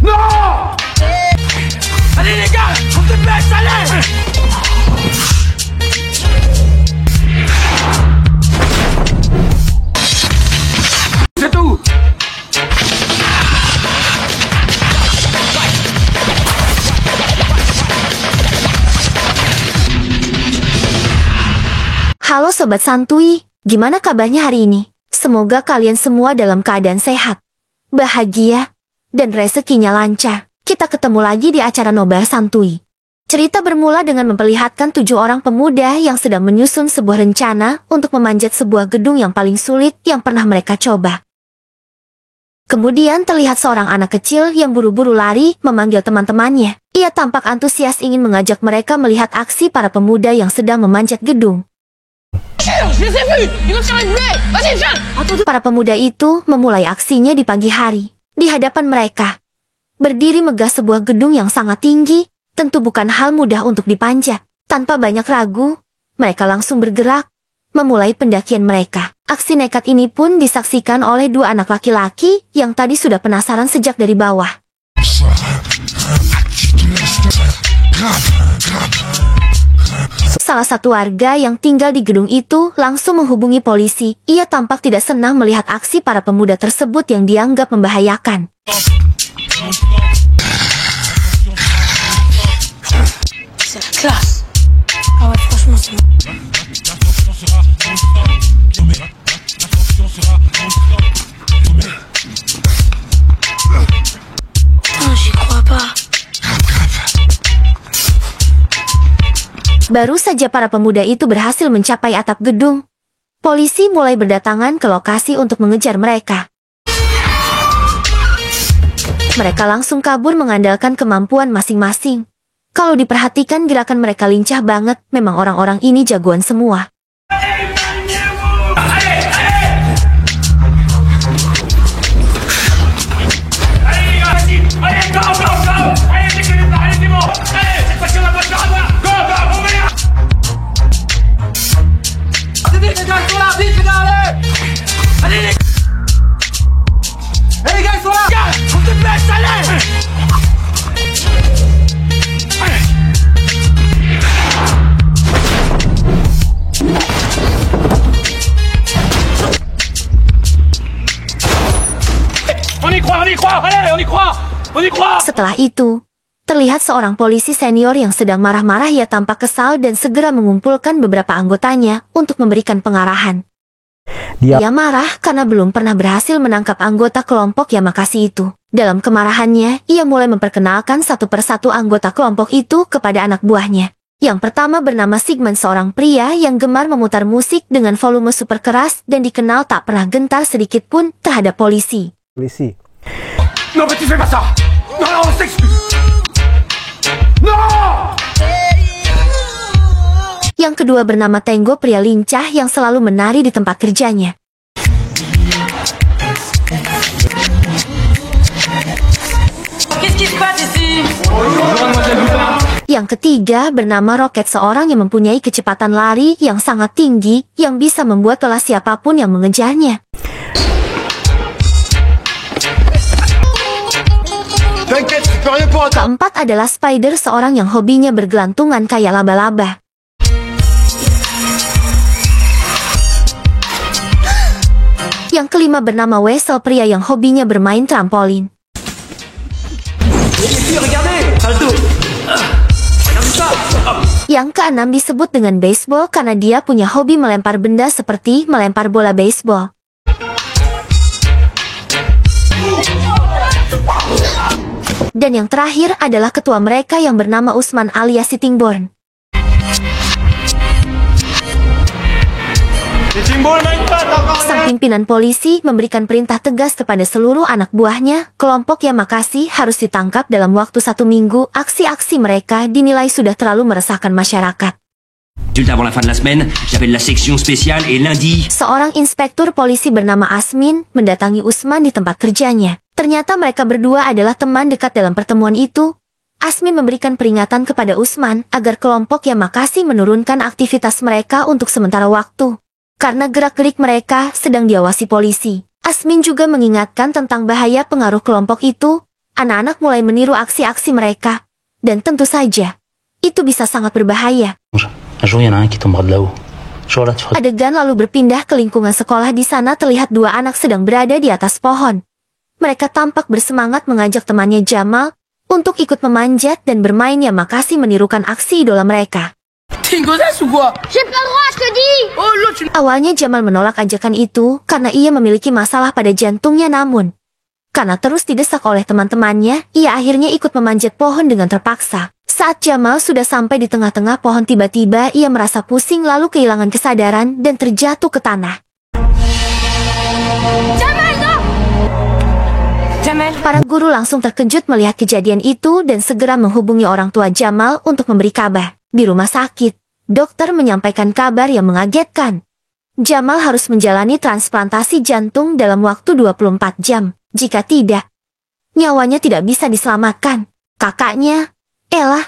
Non! Allez les gars, on te baisse, allez! C'est tout! Halo Sobat Santuy, gimana kabarnya hari ini? Semoga kalian semua dalam keadaan sehat, bahagia, dan rezekinya lancar. Kita ketemu lagi di acara Nobar Santuy. Cerita bermula dengan memperlihatkan 7 orang pemuda yang sedang menyusun sebuah rencana untuk memanjat sebuah gedung yang paling sulit yang pernah mereka coba. Kemudian terlihat seorang anak kecil yang buru-buru lari memanggil teman-temannya. Ia tampak antusias ingin mengajak mereka melihat aksi para pemuda yang sedang memanjat gedung. Para pemuda itu memulai aksinya di pagi hari. Di hadapan mereka, berdiri megah sebuah gedung yang sangat tinggi, tentu bukan hal mudah untuk dipanjat. Tanpa banyak ragu, mereka langsung bergerak, memulai pendakian mereka. Aksi nekat ini pun disaksikan oleh 2 anak laki-laki yang tadi sudah penasaran sejak dari bawah. Salah satu warga yang tinggal di gedung itu langsung menghubungi polisi. Ia tampak tidak senang melihat aksi para pemuda tersebut yang dianggap membahayakan. Baru saja para pemuda itu berhasil mencapai atap gedung, polisi mulai berdatangan ke lokasi untuk mengejar mereka. Mereka langsung kabur mengandalkan kemampuan masing-masing. Kalau diperhatikan gerakan mereka lincah banget, memang orang-orang ini jagoan semua. Setelah itu, terlihat seorang polisi senior yang sedang marah-marah. Ia tampak kesal dan segera mengumpulkan beberapa anggotanya untuk memberikan pengarahan. Dia marah karena belum pernah berhasil menangkap anggota kelompok Yamakasi itu. Dalam kemarahannya, ia mulai memperkenalkan satu persatu anggota kelompok itu kepada anak buahnya. Yang pertama bernama Sigmund, seorang pria yang gemar memutar musik dengan volume super keras dan dikenal tak pernah gentar sedikit pun terhadap polisi. Non, mais tu fais pas ça! Non, non, on s'excuse! Non! Yang kedua bernama Tengo, pria lincah yang selalu menari di tempat kerjanya. Yang ketiga bernama Rocket, seorang yang mempunyai kecepatan lari yang sangat tinggi yang bisa membuat lelah siapapun yang mengejarnya. Keempat adalah Spider, seorang yang hobinya bergelantungan kayak laba-laba. Yang kelima bernama Wessel, pria yang hobinya bermain trampolin. Yang keenam disebut dengan baseball karena dia punya hobi melempar benda seperti melempar bola baseball. Dan yang terakhir adalah ketua mereka yang bernama Usman alias Sittingbourne. Sang pimpinan polisi memberikan perintah tegas kepada seluruh anak buahnya, kelompok Yamakasi harus ditangkap dalam waktu 1 minggu. Aksi-aksi mereka dinilai sudah terlalu meresahkan masyarakat. Avant la fin de la semaine, j'appelle la section spéciale et lundi. Seorang inspektur polisi bernama Asmin mendatangi Usman di tempat kerjanya. Ternyata mereka berdua adalah teman dekat dalam pertemuan itu. Asmin memberikan peringatan kepada Usman agar kelompok Yamakasi menurunkan aktivitas mereka untuk sementara waktu. Karena gerak-gerik mereka sedang diawasi polisi. Asmin juga mengingatkan tentang bahaya pengaruh kelompok itu. anak-anak mulai meniru aksi-aksi mereka. Dan tentu saja, itu bisa sangat berbahaya. Un jour, il y en a un qui tombera de là-haut. Genre là, tu feras... Adegan lalu berpindah ke lingkungan sekolah. Di sana terlihat dua anak sedang berada di atas pohon. Mereka tampak bersemangat mengajak temannya Jamal untuk ikut memanjat dan bermain. Yamakasi menirukan aksi idola mereka. T'es une godasse ou quoi? J'ai pas le droit, je te dis! Oh l'autre, tu... Awalnya Jamal menolak ajakan itu karena ia memiliki masalah pada jantungnya, namun karena terus didesak oleh teman-temannya, ia akhirnya ikut memanjat pohon dengan terpaksa. Saat Jamal sudah sampai di tengah-tengah pohon, tiba-tiba ia merasa pusing lalu kehilangan kesadaran dan terjatuh ke tanah. Jamal, non! Jamel. Para guru langsung terkejut melihat kejadian itu dan segera menghubungi orang tua Jamal untuk memberi kabar. Di rumah sakit, dokter menyampaikan kabar yang mengagetkan. Jamal harus menjalani transplantasi jantung dalam waktu 24 jam. Jika tidak, nyawanya tidak bisa diselamatkan. Kakaknya, Ella,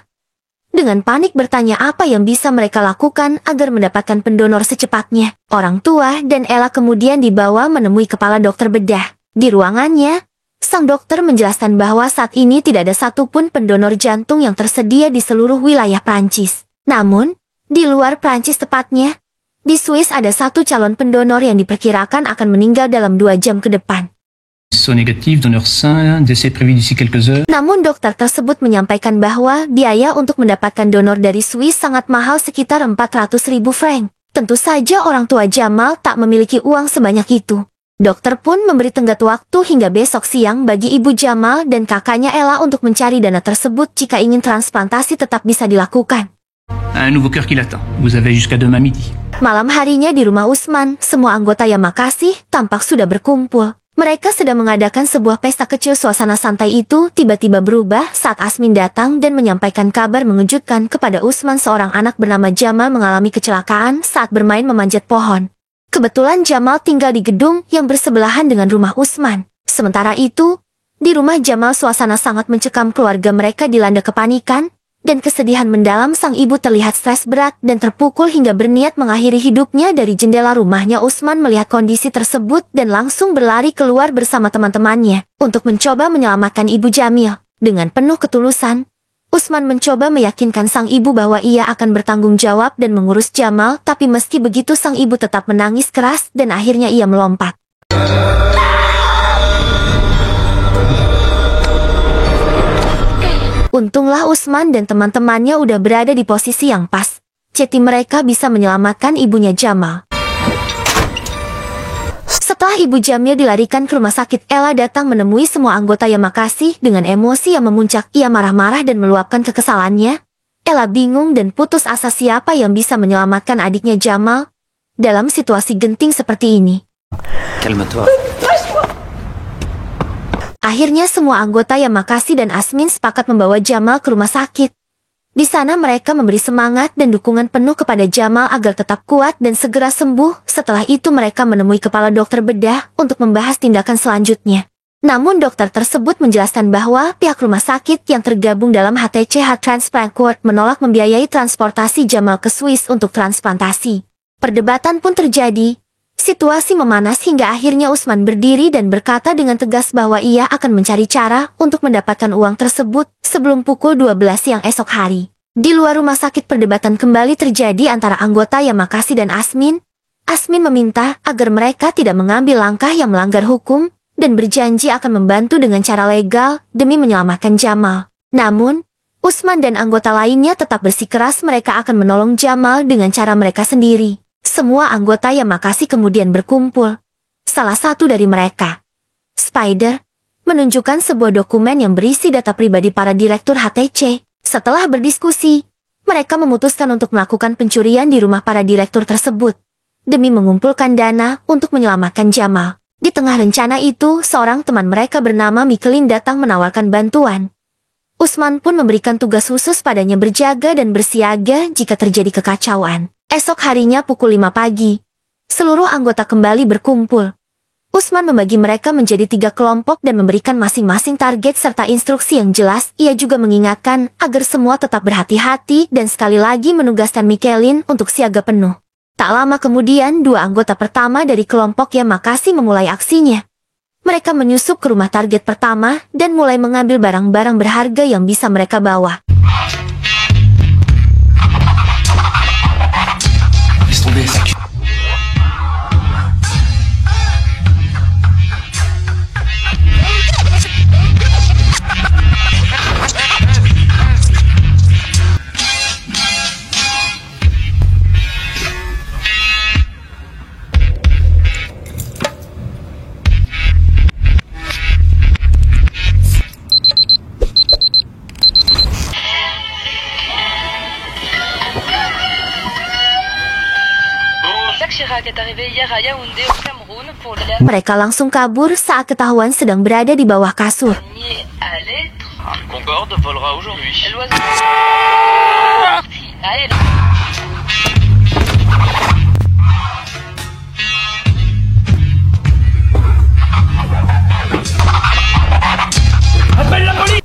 dengan panik bertanya apa yang bisa mereka lakukan agar mendapatkan pendonor secepatnya. Orang tua dan Ella kemudian dibawa menemui kepala dokter bedah. Di ruangannya, sang dokter menjelaskan bahwa saat ini tidak ada satupun pendonor jantung yang tersedia di seluruh wilayah Prancis. Namun, di luar Prancis tepatnya, di Swiss ada satu calon pendonor yang diperkirakan akan meninggal dalam 2 jam ke depan. So négatif, donneur sain, décès prévu d'ici quelques heures. Namun dokter tersebut menyampaikan bahwa biaya untuk mendapatkan donor dari Swiss sangat mahal, sekitar 400.000 franc. Tentu saja orang tua Jamal tak memiliki uang sebanyak itu. Dokter pun memberi tenggat waktu hingga besok siang bagi ibu Jamal dan kakaknya Ella untuk mencari dana tersebut jika ingin transplantasi tetap bisa dilakukan. Un nouveau cœur qui l'attend. Vous avez jusqu'à demain midi. Malam harinya di rumah Usman, semua anggota Yamakasi tampak sudah berkumpul. Mereka sedang mengadakan sebuah pesta kecil. Suasana santai itu tiba-tiba berubah saat Asmin datang dan menyampaikan kabar mengejutkan kepada Usman. Seorang anak bernama Jamal mengalami kecelakaan saat bermain memanjat pohon. Kebetulan Jamal tinggal di gedung yang bersebelahan dengan rumah Usman. Sementara itu, di rumah Jamal suasana sangat mencekam. Keluarga mereka dilanda kepanikan dan kesedihan mendalam. Sang ibu terlihat stres berat dan terpukul hingga berniat mengakhiri hidupnya. Dari jendela rumahnya, Usman melihat kondisi tersebut dan langsung berlari keluar bersama teman-temannya untuk mencoba menyelamatkan ibu Jamil. Dengan penuh ketulusan, Usman mencoba meyakinkan sang ibu bahwa ia akan bertanggung jawab dan mengurus Jamal, tapi meski begitu sang ibu tetap menangis keras dan akhirnya ia melompat. Untunglah Usman dan teman-temannya udah berada di posisi yang pas. Jadi mereka bisa menyelamatkan ibunya Jamal. Setelah ibu Jamil dilarikan ke rumah sakit, Ella datang menemui semua anggota Yamakasi dengan emosi yang memuncak. Ia marah-marah dan meluapkan kekesalannya. Ella bingung dan putus asa siapa yang bisa menyelamatkan adiknya Jamal dalam situasi genting seperti ini. Calme-toi. Akhirnya semua anggota Yamakasi dan Asmin sepakat membawa Jamal ke rumah sakit. Di sana mereka memberi semangat dan dukungan penuh kepada Jamal agar tetap kuat dan segera sembuh. Setelah itu mereka menemui kepala dokter bedah untuk membahas tindakan selanjutnya. Namun dokter tersebut menjelaskan bahwa pihak rumah sakit yang tergabung dalam HTC Heart Transplant Court menolak membiayai transportasi Jamal ke Swiss untuk transplantasi. Perdebatan pun terjadi. Situasi memanas hingga akhirnya Usman berdiri dan berkata dengan tegas bahwa ia akan mencari cara untuk mendapatkan uang tersebut sebelum pukul 12 siang esok hari. Di luar rumah sakit perdebatan kembali terjadi antara anggota Yamakasi dan Asmin. Asmin meminta agar mereka tidak mengambil langkah yang melanggar hukum dan berjanji akan membantu dengan cara legal demi menyelamatkan Jamal. Namun, Usman dan anggota lainnya tetap bersikeras mereka akan menolong Jamal dengan cara mereka sendiri. Semua anggota Yamakasi kemudian berkumpul. Salah satu dari mereka, Spider, menunjukkan sebuah dokumen yang berisi data pribadi para direktur HTC. Setelah berdiskusi, mereka memutuskan untuk melakukan pencurian di rumah para direktur tersebut demi mengumpulkan dana untuk menyelamatkan Jamal. Di tengah rencana itu, seorang teman mereka bernama Mikelin datang menawarkan bantuan. Usman pun memberikan tugas khusus padanya berjaga dan bersiaga jika terjadi kekacauan. Esok harinya pukul 5 pagi, seluruh anggota kembali berkumpul. Usman membagi mereka menjadi 3 kelompok dan memberikan masing-masing target serta instruksi yang jelas. Ia juga mengingatkan agar semua tetap berhati-hati dan sekali lagi menugaskan Mikelin untuk siaga penuh. Tak lama kemudian 2 anggota pertama dari kelompok Yamakasi memulai aksinya. Mereka menyusup ke rumah target pertama dan mulai mengambil barang-barang berharga yang bisa mereka bawa. Laisse tomber, ça tue. Jacques Chirac est arrivé hier à Yaoundé au Cameroun pour le Mereka langsung kabur saat ketahuan sedang berada di bawah kasur. dernier à l'être. Un Concorde volera aujourd'hui. L'oiseau. Allez,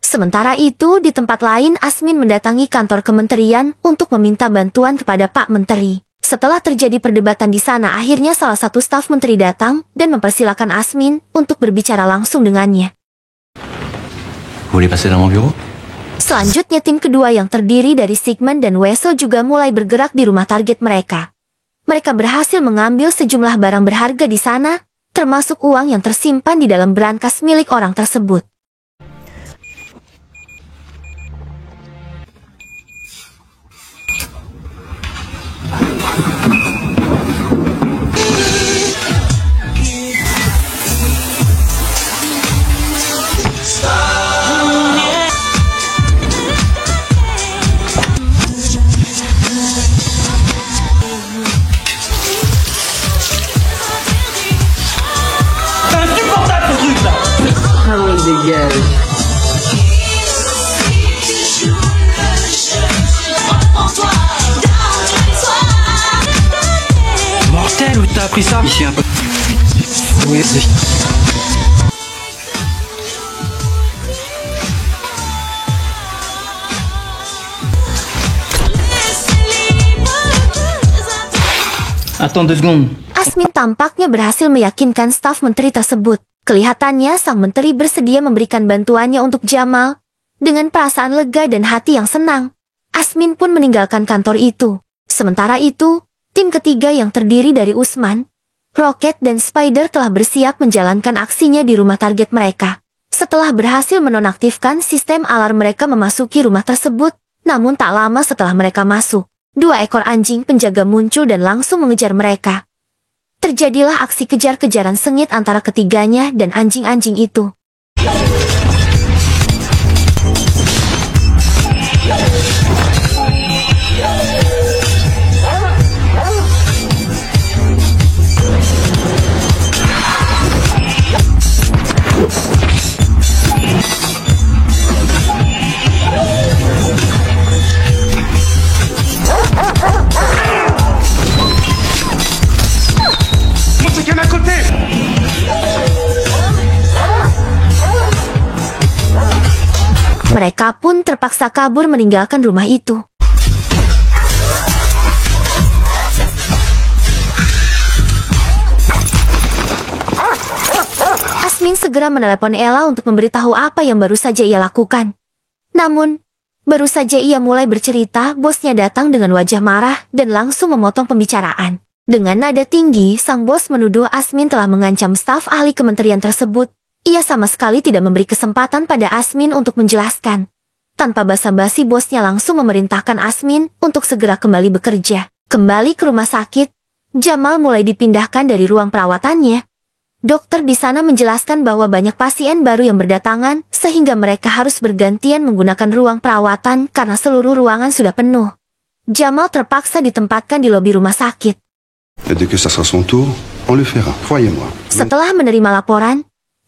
Sementara itu, di tempat lain Asmin mendatangi kantor kementerian untuk meminta bantuan kepada Pak Menteri. Setelah terjadi perdebatan di sana, akhirnya salah satu staf menteri datang dan mempersilakan Asmin untuk berbicara langsung dengannya. Vous voulez passer dans mon bureau? Selanjutnya tim kedua yang terdiri dari Sigmund dan Weso juga mulai bergerak di rumah target mereka. Mereka berhasil mengambil sejumlah barang berharga di sana, termasuk uang yang tersimpan di dalam brankas milik orang tersebut. Mortel, où t'as appris ça? Ici un peu. Oui, Attends 2 secondes. Asmin tampaknya berhasil meyakinkan staf menteri tersebut. Kelihatannya sang menteri bersedia memberikan bantuannya untuk Jamal. Dengan perasaan lega dan hati yang senang, Asmin pun meninggalkan kantor itu. Sementara itu, tim ketiga yang terdiri dari Usman, Rocket dan Spider telah bersiap menjalankan aksinya di rumah target mereka. Setelah berhasil menonaktifkan sistem alarm, mereka memasuki rumah tersebut, namun tak lama setelah mereka masuk, 2 ekor anjing penjaga muncul dan langsung mengejar mereka. Terjadilah aksi kejar-kejaran sengit antara ketiganya dan anjing-anjing itu. Mereka pun terpaksa kabur meninggalkan rumah itu. Asmin segera menelepon Ella untuk memberitahu apa yang baru saja ia lakukan. Namun, baru saja ia mulai bercerita, bosnya datang dengan wajah marah dan langsung memotong pembicaraan. Dengan nada tinggi, sang bos menuduh Asmin telah mengancam staf ahli kementerian tersebut. Ia sama sekali tidak memberi kesempatan pada Asmin untuk menjelaskan. Tanpa basa-basi, bosnya langsung memerintahkan Asmin untuk segera kembali bekerja. Kembali ke rumah sakit, Jamal mulai dipindahkan dari ruang perawatannya. Dokter di sana menjelaskan bahwa banyak pasien baru yang berdatangan, sehingga mereka harus bergantian menggunakan ruang perawatan karena seluruh ruangan sudah penuh. Jamal terpaksa ditempatkan di lobi rumah sakit. Dès que ça sera son tour, on le fera, croyez-moi. Setelah menerima laporan,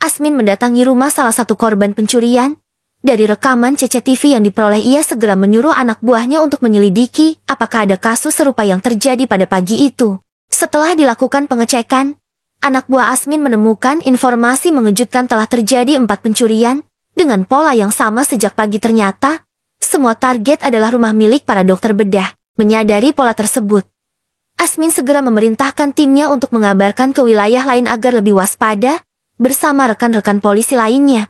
Asmin mendatangi rumah salah satu korban pencurian. Dari rekaman CCTV yang diperoleh, ia segera menyuruh anak buahnya untuk menyelidiki apakah ada kasus serupa yang terjadi pada pagi itu. Setelah dilakukan pengecekan, anak buah Asmin menemukan informasi mengejutkan telah terjadi 4 pencurian, dengan pola yang sama sejak pagi. Ternyata, semua target adalah rumah milik para dokter bedah. Menyadari pola tersebut, Asmin segera memerintahkan timnya untuk mengabarkan ke wilayah lain agar lebih waspada. bersama rekan-rekan polisi lainnya.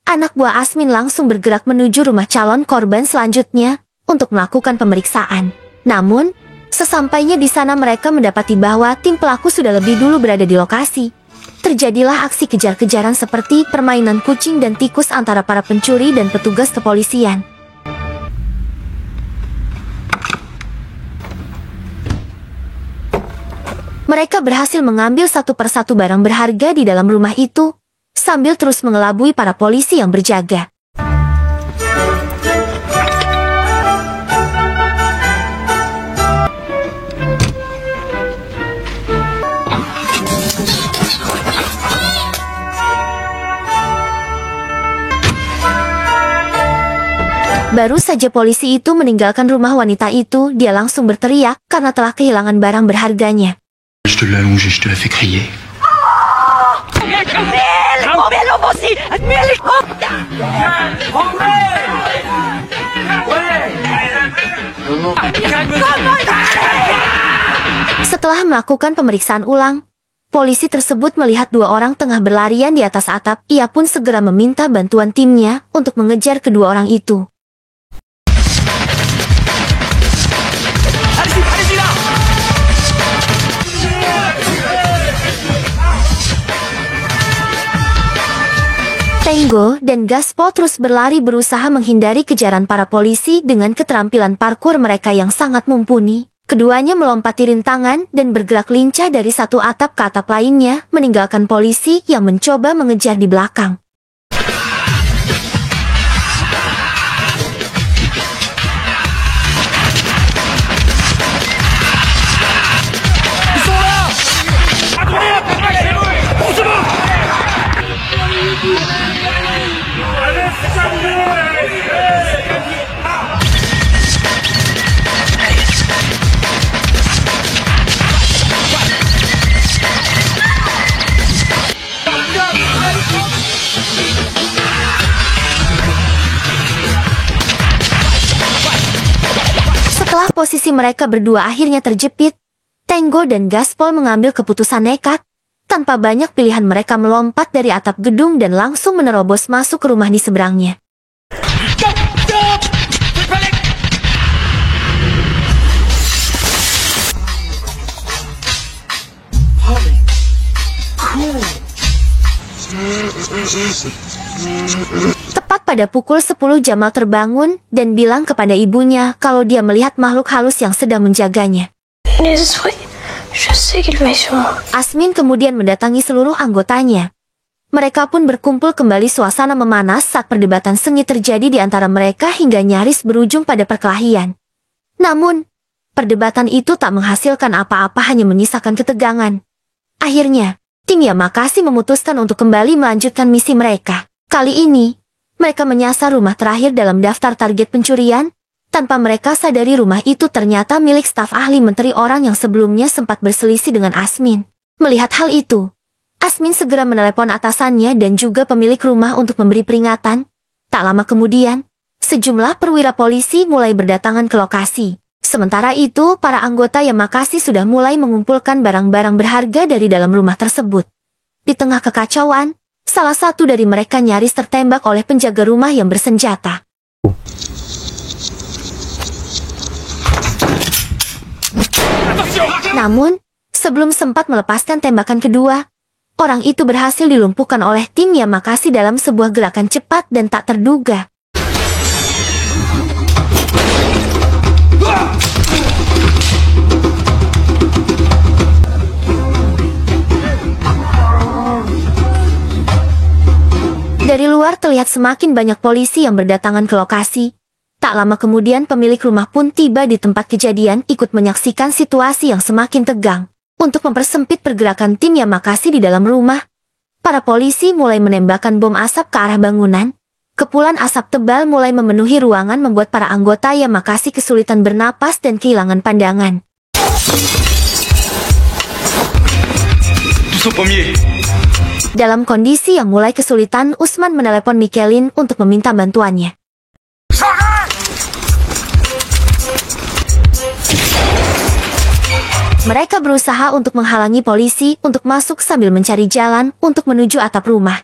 Anak buah Asmin langsung bergerak menuju rumah calon korban selanjutnya untuk melakukan pemeriksaan. Namun, sesampainya di sana mereka mendapati bahwa tim pelaku sudah lebih dulu berada di lokasi. Terjadilah aksi kejar-kejaran seperti permainan kucing dan tikus antara para pencuri dan petugas kepolisian. Mereka berhasil mengambil satu persatu barang berharga di dalam rumah itu, sambil terus mengelabui para polisi yang berjaga. Baru saja polisi itu meninggalkan rumah wanita itu, dia langsung berteriak karena telah kehilangan barang berharganya. Je te l'ai allongé, je te l'ai fait crier. Setelah melakukan pemeriksaan ulang, polisi tersebut melihat dua orang tengah berlarian di atas atap. Ia pun segera meminta bantuan timnya untuk mengejar kedua orang itu. Tango dan Gaspol terus berlari berusaha menghindari kejaran para polisi dengan keterampilan parkur mereka yang sangat mumpuni. Keduanya melompati rintangan dan bergerak lincah dari satu atap ke atap lainnya, meninggalkan polisi yang mencoba mengejar di belakang. Setelah posisi mereka berdua akhirnya terjepit, Tango dan Gaspol mengambil keputusan nekat. Tanpa banyak pilihan mereka melompat dari atap gedung dan langsung menerobos masuk ke rumah di seberangnya. Tepat pada pukul 10 Jamal terbangun dan bilang kepada ibunya kalau dia melihat makhluk halus yang sedang menjaganya. Asmin kemudian mendatangi seluruh anggotanya. Mereka pun berkumpul kembali, suasana memanas saat perdebatan sengit terjadi di antara mereka hingga nyaris berujung pada perkelahian. Namun, perdebatan itu tak menghasilkan apa-apa, hanya menyisakan ketegangan. Akhirnya, tim Yamakasi memutuskan untuk kembali melanjutkan misi mereka. Kali ini, mereka menyasar rumah terakhir dalam daftar target pencurian. Tanpa mereka sadari rumah itu ternyata milik staf ahli menteri, orang yang sebelumnya sempat berselisih dengan Asmin. Melihat hal itu, Asmin segera menelepon atasannya dan juga pemilik rumah untuk memberi peringatan. Tak lama kemudian, sejumlah perwira polisi mulai berdatangan ke lokasi. Sementara itu, para anggota Yamakasi sudah mulai mengumpulkan barang-barang berharga dari dalam rumah tersebut. Di tengah kekacauan, salah satu dari mereka nyaris tertembak oleh penjaga rumah yang bersenjata. Namun, sebelum sempat melepaskan tembakan kedua, orang itu berhasil dilumpuhkan oleh tim Yamakasi dalam sebuah gerakan cepat dan tak terduga. Dari luar terlihat semakin banyak polisi yang berdatangan ke lokasi. Tak lama kemudian pemilik rumah pun tiba di tempat kejadian, ikut menyaksikan situasi yang semakin tegang. Untuk mempersempit pergerakan tim Yamakasi di dalam rumah, para polisi mulai menembakkan bom asap ke arah bangunan. Kepulan asap tebal mulai memenuhi ruangan membuat para anggota Yamakasi kesulitan bernapas dan kehilangan pandangan. Dalam kondisi yang mulai kesulitan, Usman menelepon Mikelin untuk meminta bantuannya. Mereka berusaha untuk menghalangi polisi untuk masuk sambil mencari jalan untuk menuju atap rumah.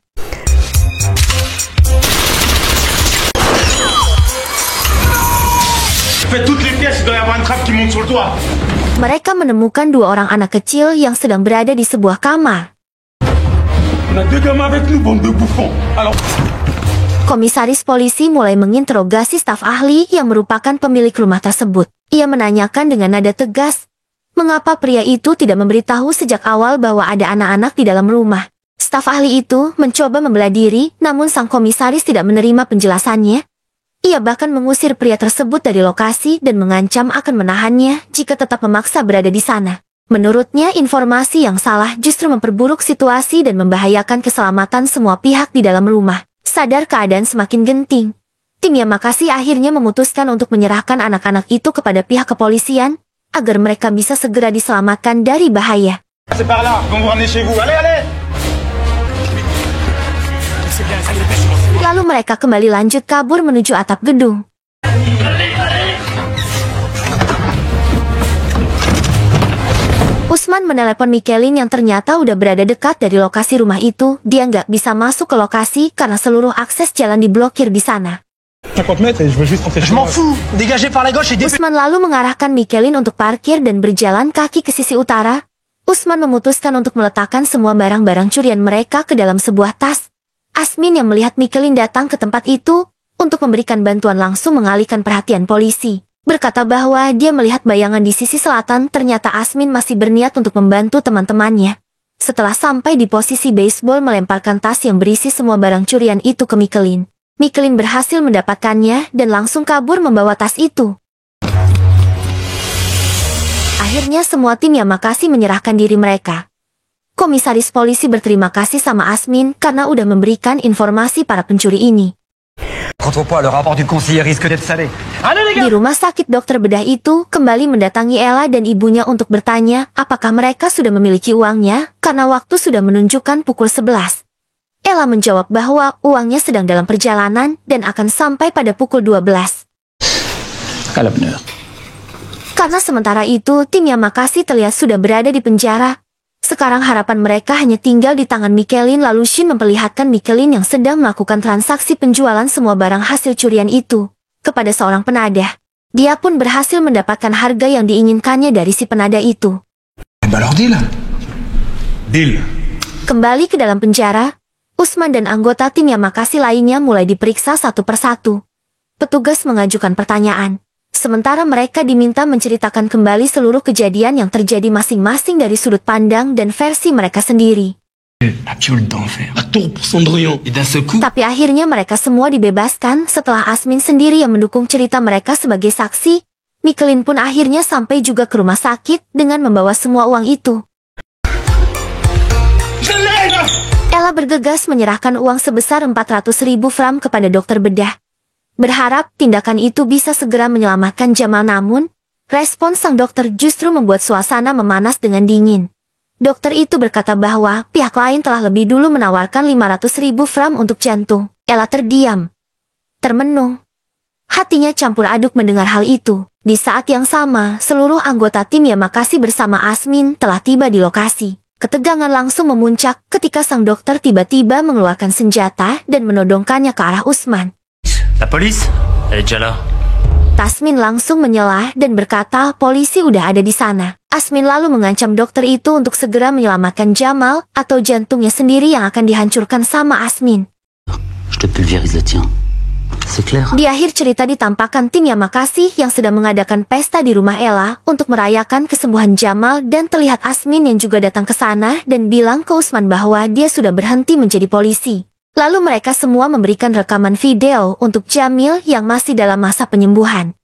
Faites toutes les pièces, il doit y avoir une trappe qui monte sur le toit. Mereka menemukan dua orang anak kecil yang sedang berada di sebuah kamar. On a deux gamins avec nous, bande de bouffons. Alors, Komisaris polisi mulai menginterogasi staf ahli yang merupakan pemilik rumah tersebut. Ia menanyakan dengan nada tegas, mengapa pria itu tidak memberitahu sejak awal bahwa ada anak-anak di dalam rumah. Staf ahli itu mencoba membela diri, namun sang komisaris tidak menerima penjelasannya. Ia bahkan mengusir pria tersebut dari lokasi dan mengancam akan menahannya jika tetap memaksa berada di sana. Menurutnya, informasi yang salah justru memperburuk situasi dan membahayakan keselamatan semua pihak di dalam rumah. Sadar keadaan semakin genting, tim Yamakasi akhirnya memutuskan untuk menyerahkan anak-anak itu kepada pihak kepolisian agar mereka bisa segera diselamatkan dari bahaya. c'est par là, on vous ramener chez vous. Allez, allez. Lalu mereka kembali lanjut kabur menuju atap gedung. Usman menelepon Mikelin yang ternyata udah berada dekat dari lokasi rumah itu. Dia nggak bisa masuk ke lokasi karena seluruh akses jalan diblokir di sana. 50 mètres et je veux juste rentrer chez moi. Je m'en fous. Dégagez par la gauche et Usman lalu mengarahkan Mikelin untuk parkir dan berjalan kaki ke sisi utara. Usman memutuskan untuk meletakkan semua barang-barang curian mereka ke dalam sebuah tas. Asmin yang melihat Mikelin datang ke tempat itu untuk memberikan bantuan langsung mengalihkan perhatian polisi. Berkata bahwa dia melihat bayangan di sisi selatan. Ternyata Asmin masih berniat untuk membantu teman-temannya. Setelah sampai di posisi baseball melemparkan tas yang berisi semua barang curian itu ke Mikelin. Mikelin berhasil mendapatkannya dan langsung kabur membawa tas itu. Akhirnya semua tim Yamakasi menyerahkan diri mereka. Komisaris polisi berterima kasih sama Asmin karena udah memberikan informasi para pencuri ini. Contre pas, le rapport du conseiller risque d'être salé. Allez les Di rumah sakit dokter bedah itu kembali mendatangi Ella dan ibunya untuk bertanya apakah mereka sudah memiliki uangnya karena waktu sudah menunjukkan pukul 11. Ella menjawab bahwa uangnya sedang dalam perjalanan dan akan sampai pada pukul 12. À la bonne heure. Karena sementara itu tim Yamakasi terlihat sudah berada di penjara. Sekarang harapan mereka hanya tinggal di tangan Mikelin. Lalu Shin memperlihatkan Mikelin yang sedang melakukan transaksi penjualan semua barang hasil curian itu kepada seorang penadah. Dia pun berhasil mendapatkan harga yang diinginkannya dari si penadah itu. Alors deal. Deal. Kembali ke dalam penjara, Usman dan anggota tim Yamakasi lainnya mulai diperiksa satu persatu. Petugas mengajukan pertanyaan. Sementara mereka diminta menceritakan kembali seluruh kejadian yang terjadi masing-masing dari sudut pandang dan versi mereka sendiri. La piole d'enfer. À tour pour Cendrillon. Et d'un seul coup, Tapi akhirnya mereka semua dibebaskan setelah Asmin sendiri yang mendukung cerita mereka sebagai saksi. Mikelin pun akhirnya sampai juga ke rumah sakit dengan membawa semua uang itu. Ella bergegas menyerahkan uang sebesar 400.000 franc kepada dokter bedah. Berharap tindakan itu bisa segera menyelamatkan Jamal, namun respons sang dokter justru membuat suasana memanas dengan dingin. Dokter itu berkata bahwa pihak lain telah lebih dulu menawarkan 500.000 franc untuk jantung. Ella terdiam, termenung. Hatinya campur aduk mendengar hal itu. Di saat yang sama, seluruh anggota tim Yamakasi bersama Asmin telah tiba di lokasi. Ketegangan langsung memuncak ketika sang dokter tiba-tiba mengeluarkan senjata dan menodongkannya ke arah Usman. La police? Elle est déjà là. Tasmin langsung menyela dan berkata polisi udah ada di sana. Asmin lalu mengancam dokter itu untuk segera menyelamatkan Jamal atau jantungnya sendiri yang akan dihancurkan sama Asmin. Je te pulvérise le tien. C'est clair? Di akhir cerita ditampakkan tim Yamakasi yang sedang mengadakan pesta di rumah Ella untuk merayakan kesembuhan Jamal, dan terlihat Asmin yang juga datang ke sana dan bilang ke Usman bahwa dia sudah berhenti menjadi polisi. Lalu mereka semua memberikan rekaman video untuk Jamil yang masih dalam masa penyembuhan.